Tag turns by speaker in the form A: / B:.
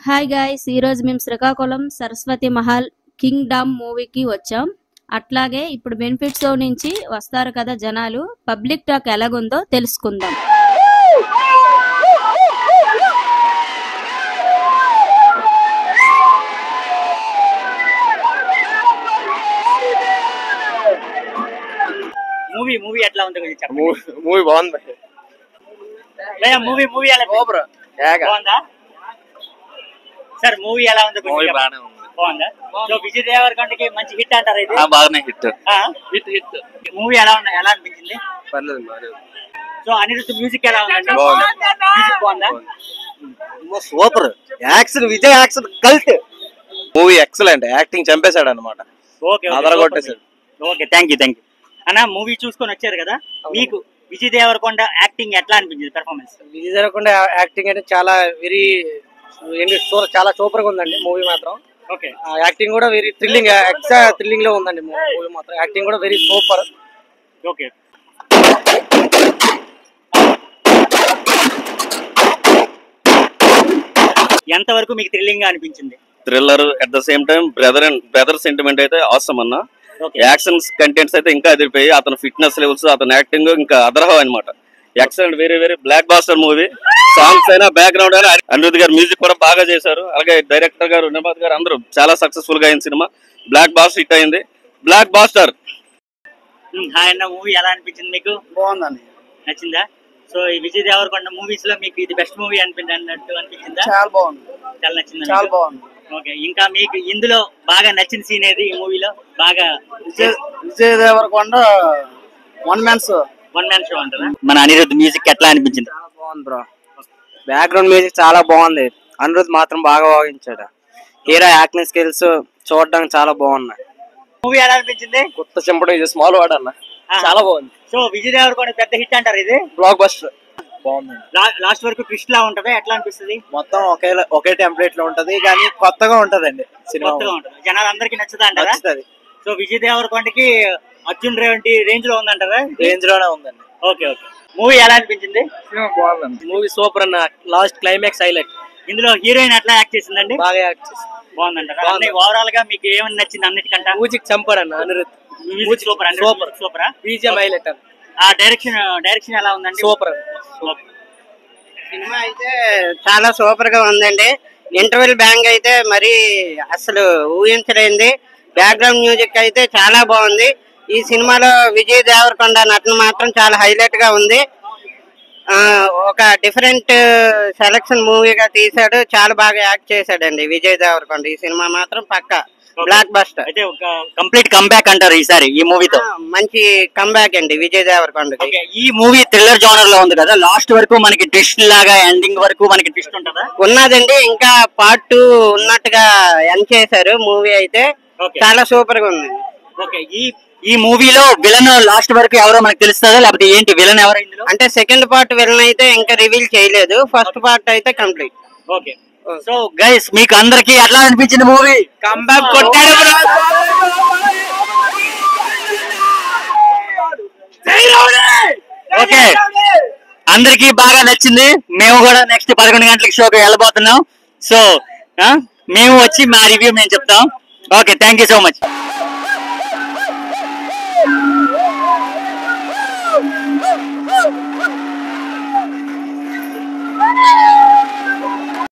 A: Hi guys, ఈరోజు మేము Srikakulam Saraswati Mahal Kingdom మూవీకి వచ్చాం. అట్లాగే ఇప్పుడు బెనిఫిట్ షో నుంచి వస్తారు కదా జనాలు. పబ్లిక్ టాక్ ఎలాగుందో తెలుసుకుందాం.
B: మూవీ ఎట్లా ఉంది కొంచెం చెప్పండి.
C: మూవీ బాగుంది.
B: మూవీ ఎలా బాగుందా సార్? మూవీ ఎలా ఉంది? బాగుందా? సో విజయ్ దేవరకొండకి మంచి హిట్ అంటారు ఇది?
C: బాగానే హిట్.
B: మూవీ ఎలా అనిపించింది?
C: పర్లేదు.
B: సో అనిరుద్ధ్ మ్యూజిక్ ఎలా ఉంది? మ్యూజిక్ బాగుందా?
C: Super action, Vijay action cult. Movie excellent, acting చంపేశాడు అనమాట.
B: ఓకే, థ్యాంక్ యూ అన్న. మూవీ చూసుకొని వచ్చారు కదా, మీకు విజయ్ దేవరకొండ యాక్టింగ్ ఎట్లా అనిపించింది? పెర్ఫార్మెన్స్
D: విజయ్ దేవరకొండ యాక్టింగ్ అంటే చాలా చాలా సూపర్ గా ఉందండి మూవీ మాత్రం.
B: ఓకే,
D: యాక్టింగ్ కూడా వెరీ థ్రిల్లింగ్ లో ఉందండి మూవీ మాత్రం. యాక్టింగ్ కూడా వెరీ సూపర్.
B: ఓకే, ఎంత వరకు మీకు థ్రిల్లింగ్ గా అనిపించింది?
C: Thriller at the same time brother sentiment అయితే ఆసమ్ అన్న. యాక్షన్ కంటెంట్స్ అయితే ఇంకా అదిరిపోయి, అతను ఫిట్నెస్ లెవెల్స్, అతని యాక్టింగ్ ఇంకా అదరహం అనమాట. Excellent, very blockbuster movie. Songs అయినా, బ్యాక్గ్రౌండ్ అయినా, అనిరుద్ధ్ గారు మ్యూజిక్ కూడా బాగా చేశారు. అలాగే డైరెక్టర్ గారు, నిర్మాత గారు అందరూ చాలా సక్సెస్ఫుల్ గా అయిన సినిమా. బ్లాక్ బాస్టర్ హిట్ అయింది. Blockbuster.
B: హాయ్ అన్న, మూవీ ఎలా అనిపించింది మీకు?
D: బాగుందండి.
B: నచ్చిందా? సో ఈ విజయ్ దేవరకొండ మూవీస్ లో మీకు ఇది బెస్ట్ మూవీ అనిపించిందా?
D: చాలా బాగుంది.
B: చాలా నచ్చింది.
D: చాలా బాగుంది.
B: ఓకే, ఇంకా మీకు ఇందులో బాగా నచ్చిన సీన్ ఏది? ఈ మూవీలో బాగా
D: Vijay Deverakonda one man show
B: అంటారా? మన అనిరుద్ధ్ మ్యూజిక్ ఎట్లా అనిపించింది?
D: చాలా బాగుంది బ్రో. బ్యాక్గ్రౌండ్ మ్యూజిక్ చాలా బాగుంది. అనిరుద్ధ్ మాత్రం బాగా వాగించాడు. హీరో యాక్టింగ్ స్కిల్స్ చూడడానికి చాలా బాగున్నాయి.
B: మూవీ ఎలా అనిపించింది?
C: కొత్త చెంపడం ఇది స్మాల్ వాడ్ అన్న, చాలా బాగుంది.
B: సో విజయ్ దేవరకొండ పెద్ద హిట్ అంటారు ఇది?
C: బ్లాక్ బస్టర్ బాగుంది.
B: లాస్ట్ వరకు ట్విస్ట్ లా ఉంటది, ఎట్లా అనిపిస్తుంది?
D: మొత్తం ఒకే టెంప్లెట్ లో ఉంటది, కానీ కొత్తగా ఉంటదండి సినిమా.
B: కొత్తగా ఉంటది, జనాలందరికీ నచ్చుతా అంటారా? సో విజయ్ దేవరకొండకి అర్జున్ రేంజ్ లో ఉందంటారా?
D: రేంజ్ లోనే ఉందండి.
B: ఓకే, మూవీ ఎలా అనిపించింది?
D: బాగుందండి. మూవీ సూపర్ అన్న. Last climax highlight.
B: ఇందులో హీరోయిన్ ఎట్లా యాక్ట్ చేసిందండి?
D: బాగా యాక్ట్ చేసింది.
B: బాగుందంటారా? ఓవరాల్ గా మీకు ఏమని నచ్చింది అన్నిటికంటే?
D: మ్యూజిక్ చంపాడు అన్న అనిరుద్ధ్.
B: సూపర్.
D: BGM highlight.
B: ఆ డైరెక్షన్ ఎలా ఉందండి?
D: సూపర్.
E: సినిమా అయితే చాలా సూపర్ గా ఉందండి. ఇంటర్వెల్ బ్యాంగ్ అయితే మరి అసలు ఊహించలేంది. బ్యాక్గ్రౌండ్ మ్యూజిక్ అయితే చాలా బాగుంది. ఈ సినిమాలో విజయ్ దేవరకొండ నటన మాత్రం చాలా హైలైట్ గా ఉంది. ఒక డిఫరెంట్ సెలక్షన్ మూవీగా తీశాడు. చాలా బాగా యాక్ట్ చేశాడండి విజయ్ దేవరకొండ. ఈ సినిమా మాత్రం పక్కా బ్లాక్ బస్టర్.
B: అయితే ఒక కంప్లీట్ కంబ్యాక్ అంటారు ఈసారి ఈ మూవీతో?
E: మంచి కంబ్యాక్ అండి విజయ్ దేవరకొండ.
B: ఈ మూవీ థ్రిల్లర్ జోనర్ లో ఉంది కదా, లాస్ట్ వరకు మనకి ట్విస్ట్ లాగా ఎండింగ్ వరకు మనకి ట్విస్ట్ ఉంటుందా?
E: ఉన్నదండి, ఇంకా పార్ట్ 2 ఉన్నట్టుగా ఎండ్ చేశారు. మూవీ అయితే చాలా సూపర్ గా ఉంది.
B: ఓకే, ఈ మూవీలో విలన్ లాస్ట్ వరకు ఎవరో మనకు తెలుస్తుందా, లేకపోతే ఏంటి విలన్ ఎవరో ఇందులో?
E: అంటే సెకండ్ పార్ట్ విలన్ అయితే ఇంకా రివీల్ చేయలేదు. ఫస్ట్ పార్ట్ అయితే కంప్లీట్.
B: ఓకే, సో గైస్ మీకు అందరికి ఎట్లా అనిపించింది మూవీ?
D: కంబ్యాక్ కొట్టాడు బ్రో.
B: ఓకే, అందరికి బాగా నచ్చింది. మేము కూడా నెక్స్ట్ 11 గంటలకు షోకి వెళ్ళబోతున్నాం. సో మేము వచ్చి మా రివ్యూ మేము చెప్తాం. Okay, thank you so much.